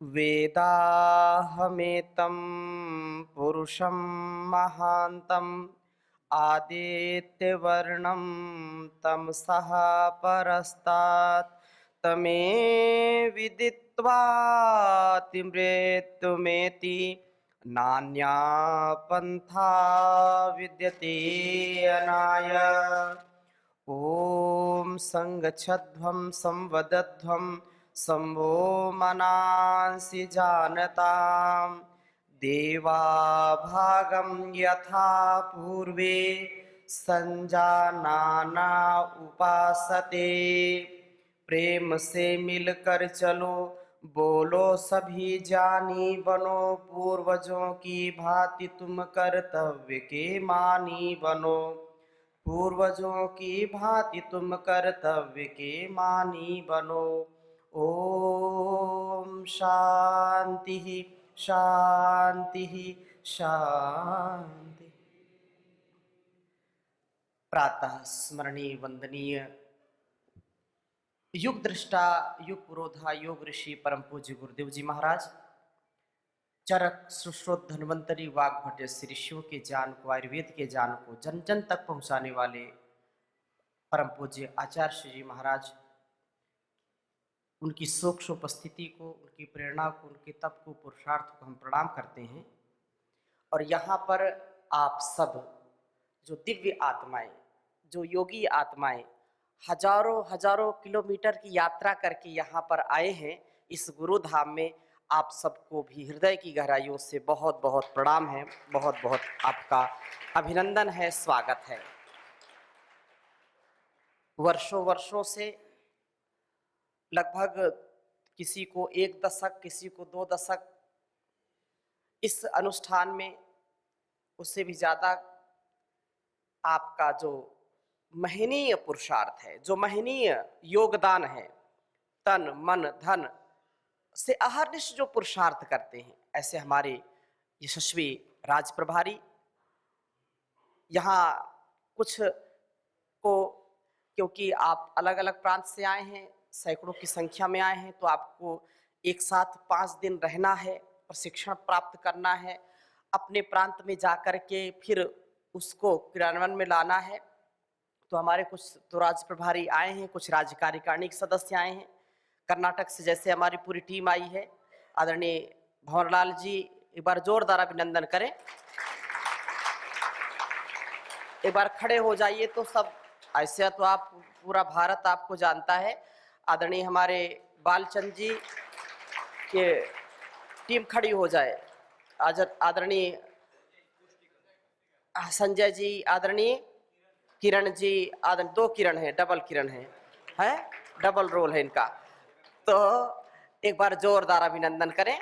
वेदाहमेतं पुरुषं महान्तम् आदित्यवर्णं तमसः परस्तात् तमे विदित्वातिमृत्युमेति नान्या पन्था विद्यते अनाय। ॐ संगच्छध्वं संवदध्वं संवो मनांसि जानतां देवाभागं यथा पूर्वे संजानाना उपासते। प्रेम से मिलकर चलो, बोलो सभी जानी बनो, पूर्वजों की भांति तुम कर्तव्य के मानी बनो। पूर्वजों की भांति तुम कर्तव्य के मानी बनो। ओम शांति शांति शांति। प्रातः स्मरणीय वंदनीय युग दृष्टा युग पुरोधा योग ऋषि परम पूज्य गुरुदेव जी महाराज, चरक सुश्रुत धन्वंतरी वाग्भट श्री ऋषियों के ज्ञान को, आयुर्वेद के ज्ञान को जन जन तक पहुंचाने वाले परम पूज्य आचार्य श्री जी महाराज, उनकी सूक्ष्म उपस्थिति को, उनकी प्रेरणा को, उनके तप को, पुरुषार्थ को हम प्रणाम करते हैं। और यहाँ पर आप सब जो दिव्य आत्माएं, जो योगी आत्माएं हजारों हजारों किलोमीटर की यात्रा करके यहाँ पर आए हैं इस गुरु धाम में, आप सबको भी हृदय की गहराइयों से बहुत बहुत प्रणाम है, बहुत बहुत आपका अभिनंदन है, स्वागत है। वर्षों वर्षों से, लगभग किसी को 1 दशक, किसी को 2 दशक इस अनुष्ठान में, उससे भी ज़्यादा आपका जो महनीय पुरुषार्थ है, जो महनीय योगदान है, तन मन धन से अहर्निश जो पुरुषार्थ करते हैं, ऐसे हमारे यशस्वी राज प्रभारी यहाँ कुछ को, क्योंकि आप अलग अलग प्रांत से आए हैं, सैकड़ों की संख्या में आए हैं, तो आपको एक साथ 5 दिन रहना है, प्रशिक्षण प्राप्त करना है, अपने प्रांत में जाकर के फिर उसको क्रियान्वयन में लाना है। तो हमारे कुछ तो राज प्रभारी आए हैं, कुछ राज्य कार्यकारिणी के सदस्य आए हैं कर्नाटक से, जैसे हमारी पूरी टीम आई है। आदरणीय भंवरलाल जी, एक बार जोरदार अभिनंदन करें। एक बार खड़े हो जाइए तो सब, ऐसे तो आप पूरा भारत आपको जानता है। आदरणीय हमारे बालचंद जी के टीम खड़ी हो जाए। आदरणीय संजय जी, आदरणीय किरण जी, आदरणीय 2 किरण है, डबल किरण है, डबल रोल है इनका। तो एक बार जोरदार अभिनंदन करें।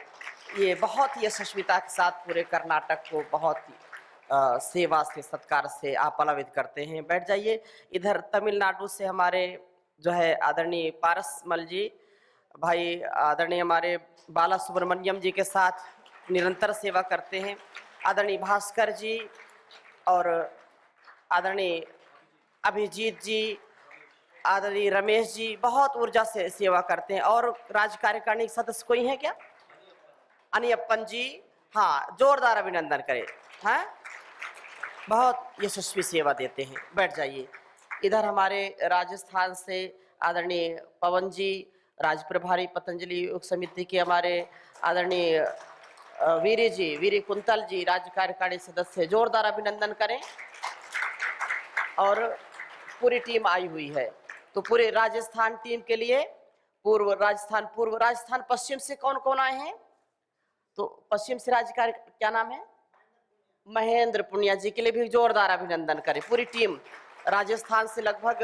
ये बहुत ही यशस्विता के साथ पूरे कर्नाटक को बहुत ही सेवा से, सत्कार से आप पलावित करते हैं। बैठ जाइए। इधर तमिलनाडु से हमारे जो है आदरणीय पारसमल जी भाई, आदरणीय हमारे बाला सुब्रमण्यम जी के साथ निरंतर सेवा करते हैं। आदरणीय भास्कर जी और आदरणीय अभिजीत जी, आदरणीय रमेश जी बहुत ऊर्जा से सेवा करते हैं। और राज्य कार्यकारिणी सदस्य कोई है क्या? अनियप्पन जी, हाँ, जोरदार अभिनंदन करें। हाँ, बहुत यशस्वी सेवा देते हैं। बैठ जाइए। इधर हमारे राजस्थान से आदरणीय पवन जी, राज्य प्रभारी पतंजलि योग समिति के हमारे आदरणीय वीरी जी, वीरी कुंतल जी, राज्य कार्यकारिणी सदस्य, जोरदार अभिनंदन करें। और पूरी टीम आई हुई है। तो पूरे राजस्थान टीम के लिए पूर्व राजस्थान पश्चिम से कौन कौन आए हैं? तो पश्चिम से राज्य कार्य क्या नाम है? महेंद्र पुनिया जी के लिए भी जोरदार अभिनंदन करें। पूरी टीम राजस्थान से लगभग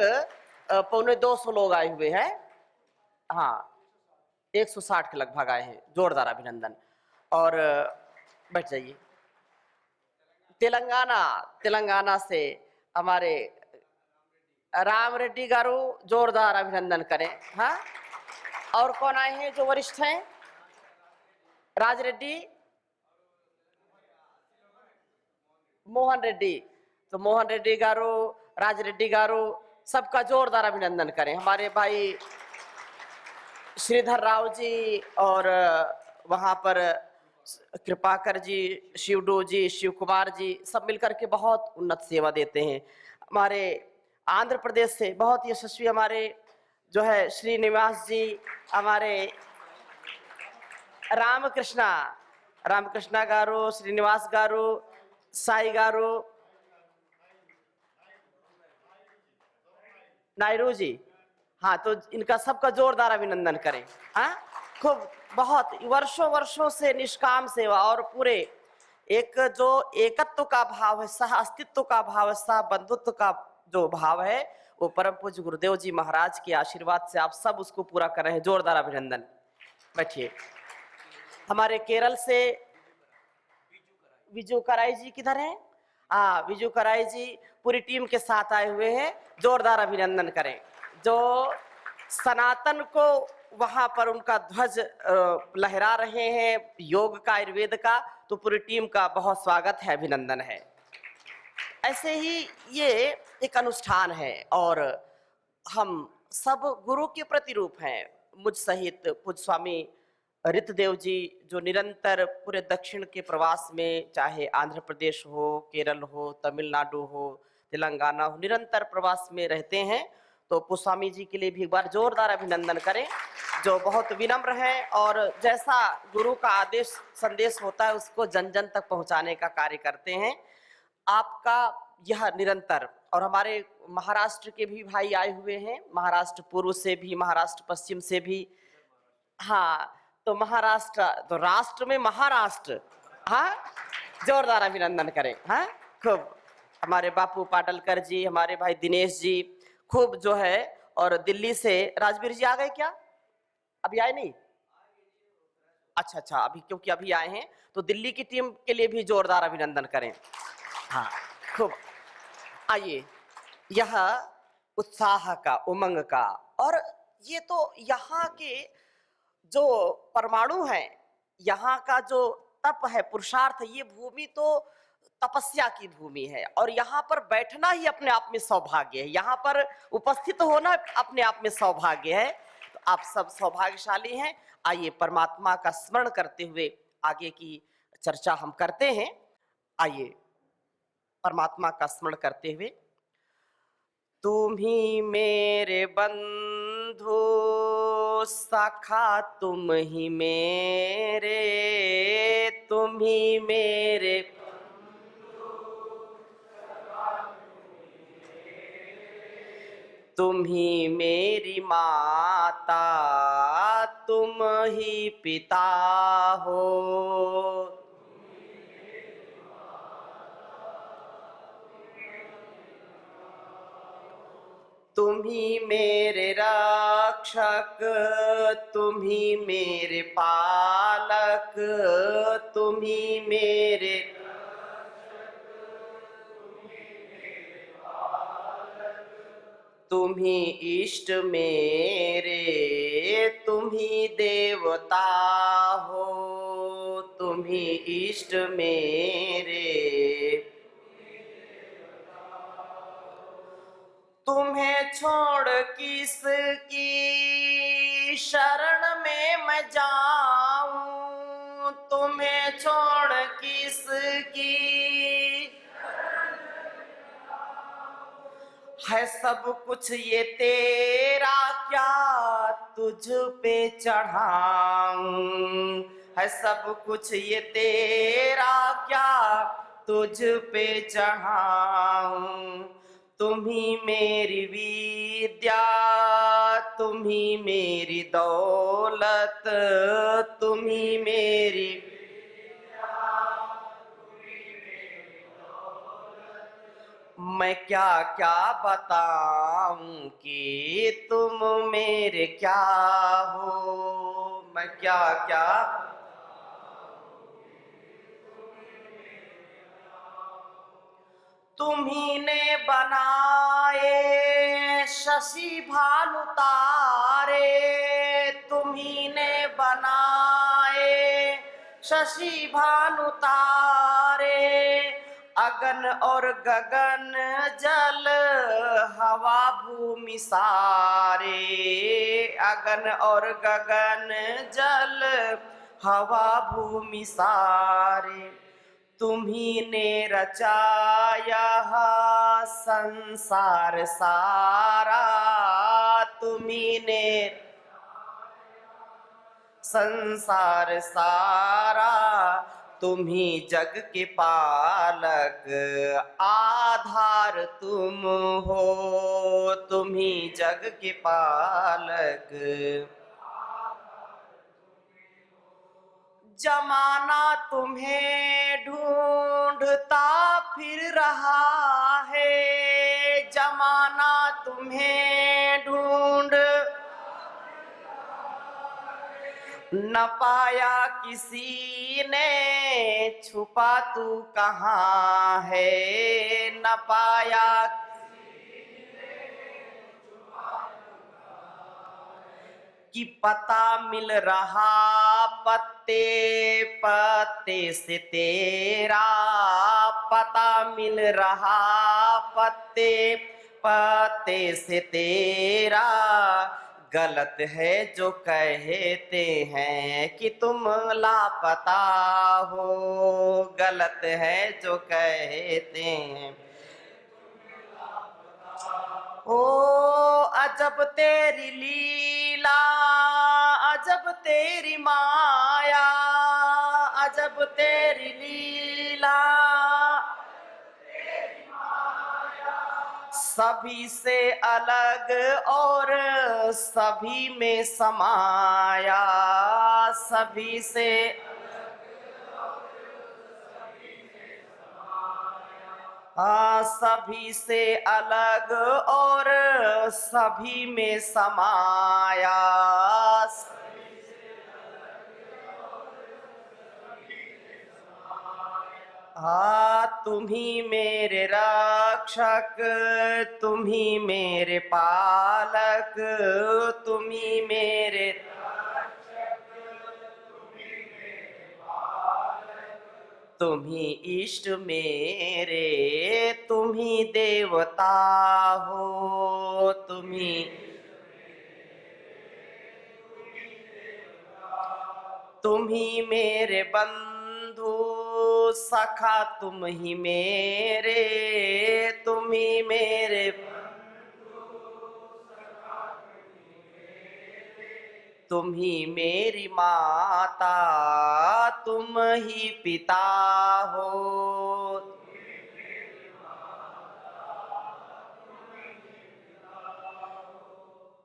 250 लोग आए हुए हैं। हाँ, 160 के लगभग आए हैं। जोरदार अभिनंदन। और बैठ जाइए। तेलंगाना से हमारे राम रेड्डी गारू, जोरदार अभिनंदन करें। हाँ, और कौन आए हैं जो वरिष्ठ हैं? राज रेड्डी, मोहन रेड्डी। तो मोहन रेड्डी गारू, राज रेड्डी गारू, सबका जोरदार अभिनंदन करें। हमारे भाई श्रीधर राव जी और वहाँ पर कृपाकर जी, शिवडू जी, शिव कुमार जी सब मिलकर के बहुत उन्नत सेवा देते हैं। हमारे आंध्र प्रदेश से बहुत यशस्वी हमारे जो है श्रीनिवास जी, हमारे रामकृष्णा रामकृष्णा गारू, श्रीनिवास गारू, साई गारू, नायरू जी। हाँ, तो इनका सबका जोरदार अभिनंदन करें। हाँ, खूब बहुत वर्षों वर्षों से निष्काम सेवा और पूरे एक जो एकत्व का भाव है, सह अस्तित्व का भाव है, सह बंधुत्व का जो भाव है, वो परम पूज्य गुरुदेव जी महाराज के आशीर्वाद से आप सब उसको पूरा कर रहे हैं। जोरदार अभिनंदन। बैठिए। हमारे केरल से विजू कराई जी किधर हैं? हाँ, विजू कराई जी पूरी टीम के साथ आए हुए हैं। जोरदार अभिनंदन करें। जो सनातन को वहां पर उनका ध्वज लहरा रहे हैं, योग का, आयुर्वेद का, तो पूरी टीम का बहुत स्वागत है, अभिनंदन है। ऐसे ही ये एक अनुष्ठान है और हम सब गुरु के प्रतिरूप हैं। मुझ सहित पूज्य स्वामी रितदेव जी जो निरंतर पूरे दक्षिण के प्रवास में, चाहे आंध्र प्रदेश हो, केरल हो, तमिलनाडु हो, तेलंगाना हो, निरंतर प्रवास में रहते हैं। तो पुस्वामी जी के लिए भी एक बार जोरदार अभिनंदन करें, जो बहुत विनम्र हैं और जैसा गुरु का आदेश संदेश होता है उसको जन जन तक पहुंचाने का कार्य करते हैं। आपका यह निरंतर, और हमारे महाराष्ट्र के भी भाई आए हुए हैं, महाराष्ट्र पूर्व से भी, महाराष्ट्र पश्चिम से भी। हाँ, तो महाराष्ट्र, तो राष्ट्र में महाराष्ट्र। हाँ, जोरदार अभिनंदन करें। हाँ, खूब हमारे बापू पाटलकर जी, हमारे भाई दिनेश जी, खूब जो है। और दिल्ली से राजवीर जी आ गए क्या? अभी आए नहीं? अच्छा अच्छा, अभी क्योंकि अभी आए हैं तो दिल्ली की टीम के लिए भी जोरदार अभिनंदन करें। हाँ, खूब। आइए, यह उत्साह का, उमंग का, और ये तो यहाँ के जो परमाणु है, यहाँ का जो तप है, पुरुषार्थ, ये भूमि तो तपस्या की भूमि है और यहाँ पर बैठना ही अपने आप में सौभाग्य है, यहाँ पर उपस्थित होना अपने आप में सौभाग्य है। तो आप सब सौभाग्यशाली हैं। आइए परमात्मा का स्मरण करते हुए आगे की चर्चा हम करते हैं। आइए परमात्मा का स्मरण करते हुए। तुम ही मेरे बंधु सखा, तुम ही मेरे, तुम ही मेरे, तुम ही मेरी माता, तुम ही पिता हो। तुम ही मेरे रक्षक, तुम ही मेरे पालक, तुम ही मेरे, तुम ही इष्ट मेरे, तुम ही देवता हो, तुम ही इष्ट मेरे। तुम्हें छोड़ किसकी शरण में मैं जाऊं, तुम्हें छोड़ किसकी, है सब कुछ ये तेरा, क्या तुझ पे चढ़ाऊं, है सब कुछ ये तेरा, क्या तुझ पे चढ़ाऊं। तुम ही मेरी विद्या, तुम ही मेरी दौलत, तुम ही मेरी, मैं क्या क्या बताऊं कि तुम मेरे क्या हो, मैं क्या क्या। तुम्ही ने बनाए शशि भानु तारे, तुम्ही ने बनाए शशि भानु तारे, अगन और गगन जल हवा भूमि सारे, अगन और गगन जल हवा भूमि सारे, तुम्ही ने रचाया संसार सारा, तुम्ही ने संसार सारा, तुम्ही जग के पालक, आधार तुम हो, तुम्ही जग के पालक। जमाना तुम्हें ढूंढता फिर रहा है, जमाना तुम्हें ढूंढ न पाया किसी ने, छुपा तू कहाँ है, न पाया कि पता मिल रहा पत्ते पत्ते से तेरा, पता मिल रहा पत्ते पत्ते से तेरा। गलत है जो कहते हैं कि तुम लापता हो, गलत है जो कहते हैं। ओ अजब तेरी लीला, अजब तेरी माया, अजब तेरी लीला, सभी से अलग और सभी में समाया, सभी से सभी से अलग और सभी में समाया। तुम ही मेरे रक्षक, तुम ही मेरे पालक, तुम ही मेरे तुम ही इष्ट मेरे, तुम ही देवता हो, तुम ही तुम ही मेरे बंधु सखा, तुम ही मेरे, तुम ही मेरे तुम ही मेरी माता, तुम ही पिता हो,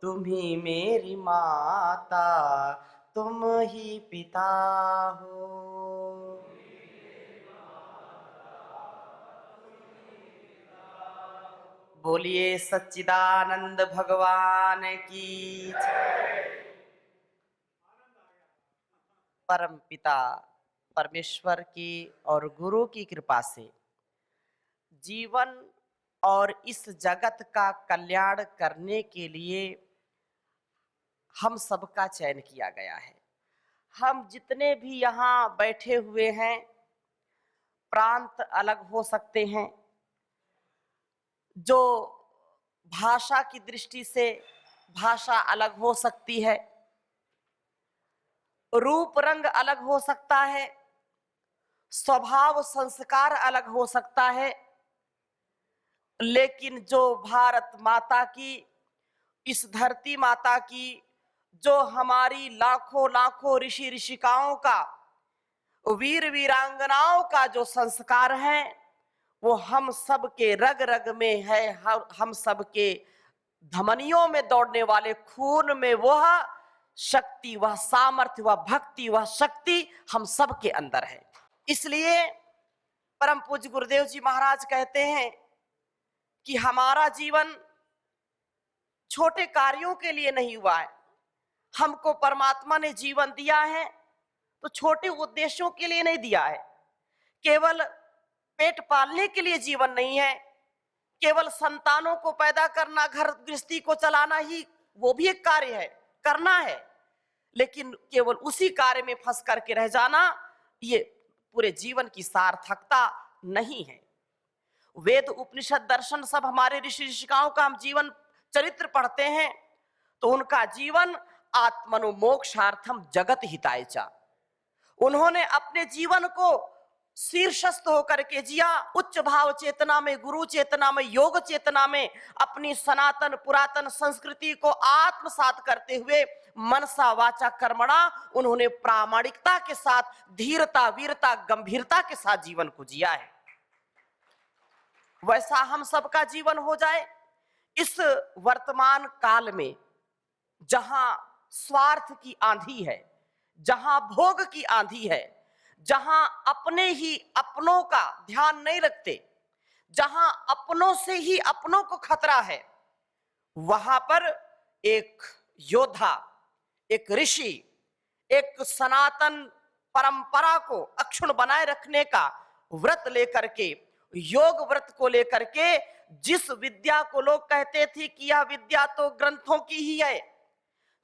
तुम ही मेरी माता, तुम ही पिता हो। बोलिए सच्चिदानंद भगवान की जय। परम पिता परमेश्वर की और गुरु की कृपा से जीवन और इस जगत का कल्याण करने के लिए हम सबका चयन किया गया है। हम जितने भी यहाँ बैठे हुए हैं, प्रांत अलग हो सकते हैं, जो भाषा की दृष्टि से भाषा अलग हो सकती है, रूप रंग अलग हो सकता है, स्वभाव संस्कार अलग हो सकता है, लेकिन जो भारत माता की, इस धरती माता की, जो हमारी लाखों लाखों ऋषि ऋषिकाओं का, वीर वीरांगनाओं का जो संस्कार है, वो हम सब के रग रग में है, हम सब के धमनियों में दौड़ने वाले खून में वह शक्ति, वह सामर्थ्य, वह भक्ति, वह शक्ति हम सब के अंदर है। इसलिए परम पूज्य गुरुदेव जी महाराज कहते हैं कि हमारा जीवन छोटे कार्यों के लिए नहीं हुआ है। हमको परमात्मा ने जीवन दिया है तो छोटे उद्देश्यों के लिए नहीं दिया है। केवल पेट पालने के लिए जीवन नहीं है, केवल संतानों को पैदा करना, घर गृहस्थी को चलाना ही वो भी एक कार्य है, करना है, लेकिन केवल उसी कार्य में फंस करके रह जाना ये पूरे जीवन की सार्थकता नहीं है। वेद उपनिषद दर्शन सब हमारे ऋषि ऋषिकाओं का हम जीवन चरित्र पढ़ते हैं तो उनका जीवन आत्मनो मोक्षार्थम जगत हिताय च, उन्होंने अपने जीवन को शीर्षस्थ होकर के जिया, उच्च भाव चेतना में, गुरु चेतना में, योग चेतना में अपनी सनातन पुरातन संस्कृति को आत्मसात करते हुए मनसा वाचा कर्मणा उन्होंने प्रामाणिकता के साथ, धीरता, वीरता, गंभीरता के साथ जीवन को जिया है। वैसा हम सबका जीवन हो जाए। इस वर्तमान काल में जहां स्वार्थ की आंधी है, जहां भोग की आंधी है, जहां अपने ही अपनों का ध्यान नहीं रखते, जहां अपनों से ही अपनों को खतरा है, वहां पर एक योद्धा, एक ऋषि, एक सनातन परंपरा को अक्षुण्ण बनाए रखने का व्रत लेकर के, योग व्रत को लेकर के, जिस विद्या को लोग कहते थे कि यह विद्या तो ग्रंथों की ही है,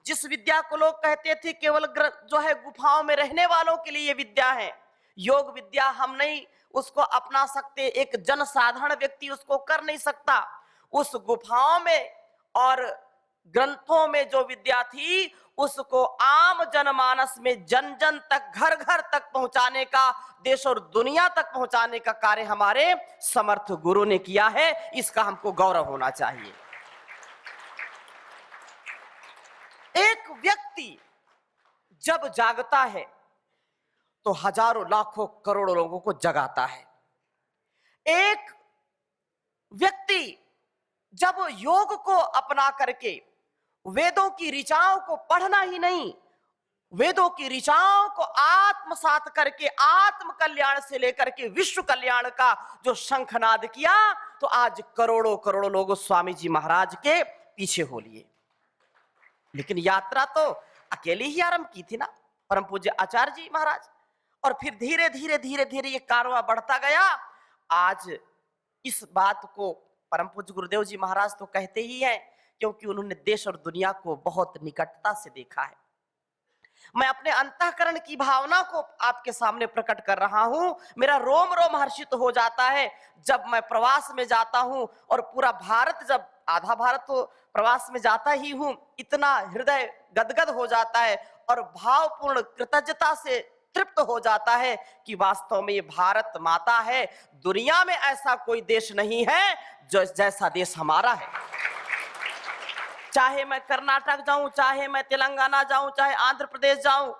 जिस विद्या को लोग कहते थे केवल जो है गुफाओं में रहने वालों के लिए विद्या है, योग विद्या हम नहीं उसको अपना सकते, एक जन साधारण व्यक्ति उसको कर नहीं सकता। उस गुफाओं में और ग्रंथों में जो विद्या थी उसको आम जनमानस में, जन जन तक, घर घर तक पहुंचाने का, देश और दुनिया तक पहुंचाने का कार्य हमारे समर्थ गुरु ने किया है। इसका हमको गौरव होना चाहिए। एक व्यक्ति जब जागता है तो हजारों लाखों करोड़ों लोगों को जगाता है। एक व्यक्ति जब योग को अपना करके वेदों की ऋचाओं को पढ़ना ही नहीं, वेदों की ऋचाओं को आत्मसात करके आत्म कल्याण से लेकर के विश्व कल्याण का जो शंखनाद किया, तो आज करोड़ों करोड़ों लोग स्वामी जी महाराज के पीछे हो लिए। लेकिन यात्रा तो अकेले ही आरंभ की थी ना परम पूज्य आचार्य जी महाराज, और फिर धीरे धीरे धीरे धीरे ये कारवां बढ़ता गया। आज इस बात को परम पूज्य गुरुदेव जी महाराज तो कहते ही हैं, क्योंकि उन्होंने देश और दुनिया को बहुत निकटता से देखा है। मैं अपने अंतःकरण की भावना को आपके सामने प्रकट कर रहा हूं। मेरा रोम रोम हर्षित हो जाता है जब मैं प्रवास में जाता हूं, और पूरा भारत, जब आधा भारत तो प्रवास में जाता ही हूं, इतना हृदय गदगद हो जाता है और भावपूर्ण कृतज्ञता से तृप्त हो जाता है कि वास्तव में ये भारत माता है। दुनिया में ऐसा कोई देश नहीं है जो जैसा देश हमारा है। चाहे मैं कर्नाटक जाऊं, चाहे मैं तेलंगाना जाऊं, चाहे आंध्र प्रदेश जाऊं,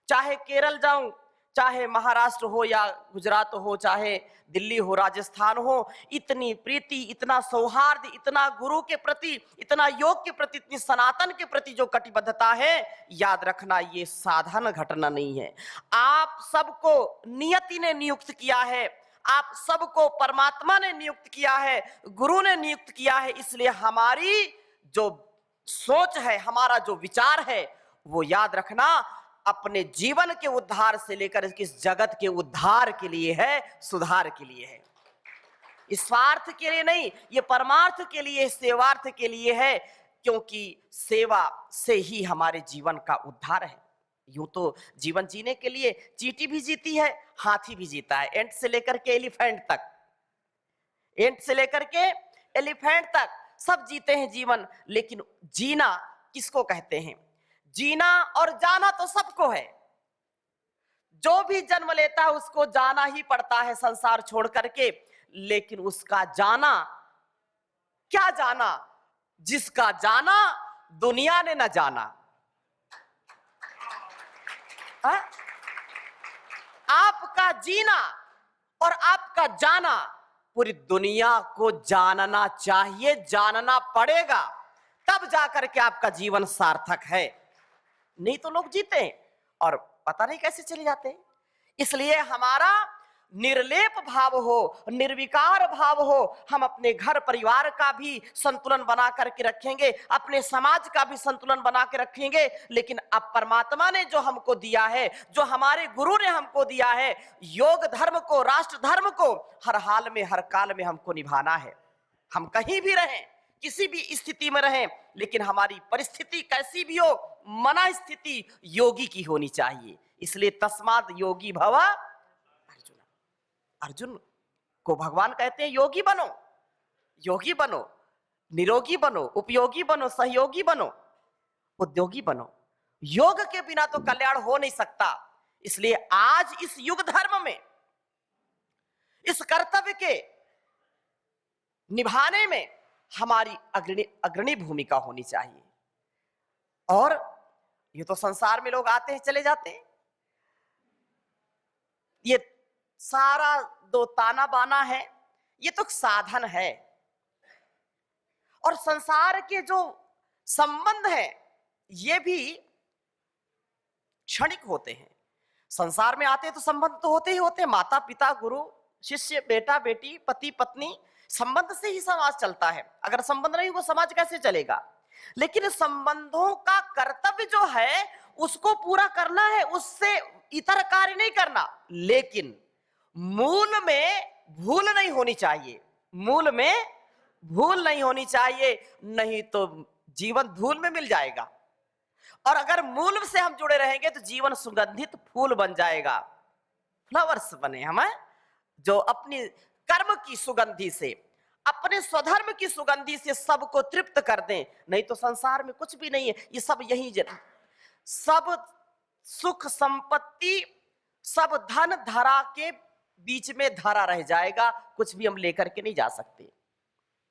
चाहे केरल जाऊं, चाहे महाराष्ट्र हो या गुजरात हो, चाहे दिल्ली हो, राजस्थान हो, इतनी प्रीति, इतना सौहार्द, इतना गुरु के प्रति, इतना योग के प्रति, इतनी सनातन के प्रति जो कटिबद्धता है, याद रखना ये साधारण घटना नहीं है। आप सबको नियति ने नियुक्त किया है, आप सबको परमात्मा ने नियुक्त किया है, गुरु ने नियुक्त किया है। इसलिए हमारी जो सोच है, हमारा जो विचार है, वो याद रखना अपने जीवन के उद्धार से लेकर इस जगत के उद्धार के लिए है, सुधार के लिए है। इस स्वार्थ के लिए नहीं, ये परमार्थ के लिए, सेवार्थ के लिए है, क्योंकि सेवा से ही हमारे जीवन का उद्धार है। यूं तो जीवन जीने के लिए चींटी भी जीती है, हाथी भी जीता है, एंट से लेकर के एलिफेंट तक, एंट से लेकर के एलिफेंट तक सब जीते हैं जीवन। लेकिन जीना किसको कहते हैं? जीना और जाना तो सबको है। जो भी जन्म लेता है उसको जाना ही पड़ता है संसार छोड़ करके। लेकिन उसका जाना, क्या जाना? जिसका जाना दुनिया ने न जाना। आपका जीना और आपका जाना पूरी दुनिया को जानना चाहिए, जानना पड़ेगा, तब जाकर के आपका जीवन सार्थक है। नहीं तो लोग जीते हैं और पता नहीं कैसे चले जाते हैं। इसलिए हमारा निर्लेप भाव हो, निर्विकार भाव हो। हम अपने घर परिवार का भी संतुलन बना करके रखेंगे, अपने समाज का भी संतुलन बना के रखेंगे। लेकिन अब परमात्मा ने जो हमको दिया है, जो हमारे गुरु ने हमको दिया है, योग धर्म को, राष्ट्र धर्म को हर हाल में, हर काल में हमको निभाना है। हम कहीं भी रहें, किसी भी स्थिति में रहें, लेकिन हमारी परिस्थिति कैसी भी हो, मना स्थिति योगी की होनी चाहिए। इसलिए तस्माद योगी भव। अर्जुन को भगवान कहते हैं योगी बनो, योगी बनो, निरोगी बनो, उपयोगी बनो, सहयोगी बनो, उद्योगी बनो। योग के बिना तो कल्याण हो नहीं सकता। इसलिए आज इस युग धर्म में इस कर्तव्य के निभाने में हमारी अग्रणी भूमिका होनी चाहिए। और ये तो संसार में लोग आते हैं चले जाते हैं, ये सारा दो ताना बाना है, ये तो साधन है। और संसार के जो संबंध है ये भी क्षणिक होते हैं। संसार में आते हैं तो संबंध तो होते ही होते हैं, माता पिता गुरु शिष्य बेटा बेटी पति पत्नी, संबंध से ही समाज चलता है। अगर संबंध नहीं हो समाज कैसे चलेगा। लेकिन संबंधों का कर्तव्य जो है उसको पूरा करना है, उससे इतर कार्य नहीं करना। लेकिन मूल में भूल नहीं होनी चाहिए, मूल में भूल नहीं होनी चाहिए, नहीं तो जीवन धूल में मिल जाएगा। और अगर मूल से हम जुड़े रहेंगे तो जीवन सुगंधित फूल बन जाएगा, फ्लावर्स बने हमें, जो अपनी कर्म की सुगंधि से अपने स्वधर्म की सुगंधि से सबको तृप्त कर दें। नहीं तो संसार में कुछ भी नहीं है, ये सब यही सब सुख संपत्ति सब धन धरा के बीच में धरा रह जाएगा, कुछ भी हम लेकर के नहीं जा सकते।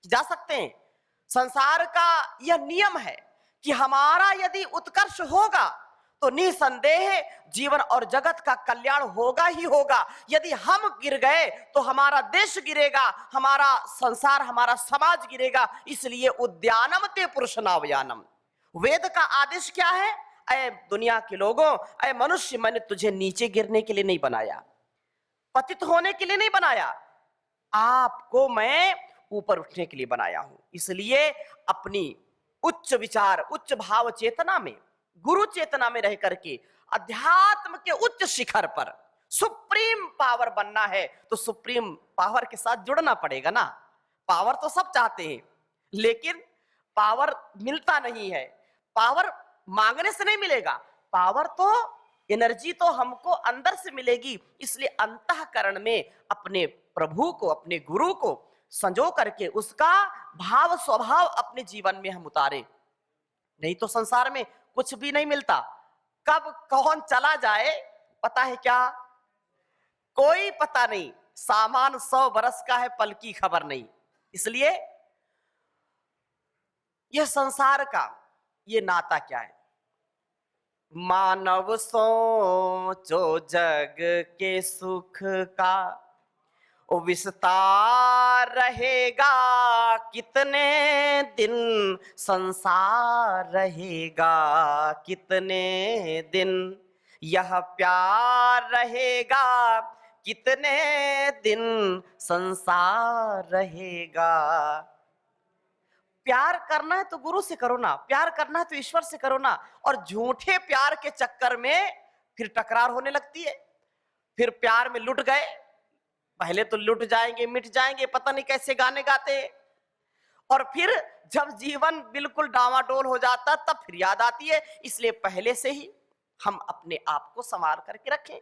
जा सकते हैं, संसार का यह नियम है कि हमारा यदि उत्कर्ष होगा तो निसंदेह जीवन और जगत का कल्याण होगा ही होगा। यदि हम गिर गए तो हमारा देश गिरेगा, हमारा संसार हमारा समाज गिरेगा। इसलिए उद्यानम ते पुरुषनावयानम, वेद का आदेश क्या है? ऐ दुनिया के लोगों, ऐ मनुष्य, मैंने तुझे नीचे गिरने के लिए नहीं बनाया, पतित होने के लिए नहीं बनाया, आपको मैं ऊपर उठने के लिए बनाया हूं। इसलिए अपनी उच्च विचार उच्च भाव चेतना में गुरु चेतना में रह करके अध्यात्म के उच्च शिखर पर सुप्रीम पावर बनना है तो सुप्रीम पावर के साथ जुड़ना पड़ेगा ना। पावर तो सब चाहते हैं लेकिन पावर मिलता नहीं है, पावर मांगने से नहीं मिलेगा, पावर तो एनर्जी तो हमको अंदर से मिलेगी। इसलिए अंतःकरण में अपने प्रभु को अपने गुरु को संजो करके उसका भाव स्वभाव अपने जीवन में हम उतारे, नहीं तो संसार में कुछ भी नहीं मिलता। कब कौन चला जाए पता है क्या? कोई पता नहीं, सामान 100 बरस का है पल की खबर नहीं। इसलिए यह संसार का ये नाता क्या है? मानव सोचो जग के सुख का विस्तार रहेगा, कितने दिन संसार रहेगा, कितने दिन यह प्यार रहेगा, कितने दिन संसार रहेगा। प्यार करना है तो गुरु से करो ना, प्यार करना है तो ईश्वर से करो ना। और झूठे प्यार के चक्कर में फिर टकरार होने लगती है, फिर प्यार में लुट गए, पहले तो लुट जाएंगे मिट जाएंगे, पता नहीं कैसे गाने गाते, और फिर जब जीवन बिल्कुल डामाडोल हो जाता तब फिर याद आती है। इसलिए पहले से ही हम अपने आप को संवार करके रखें।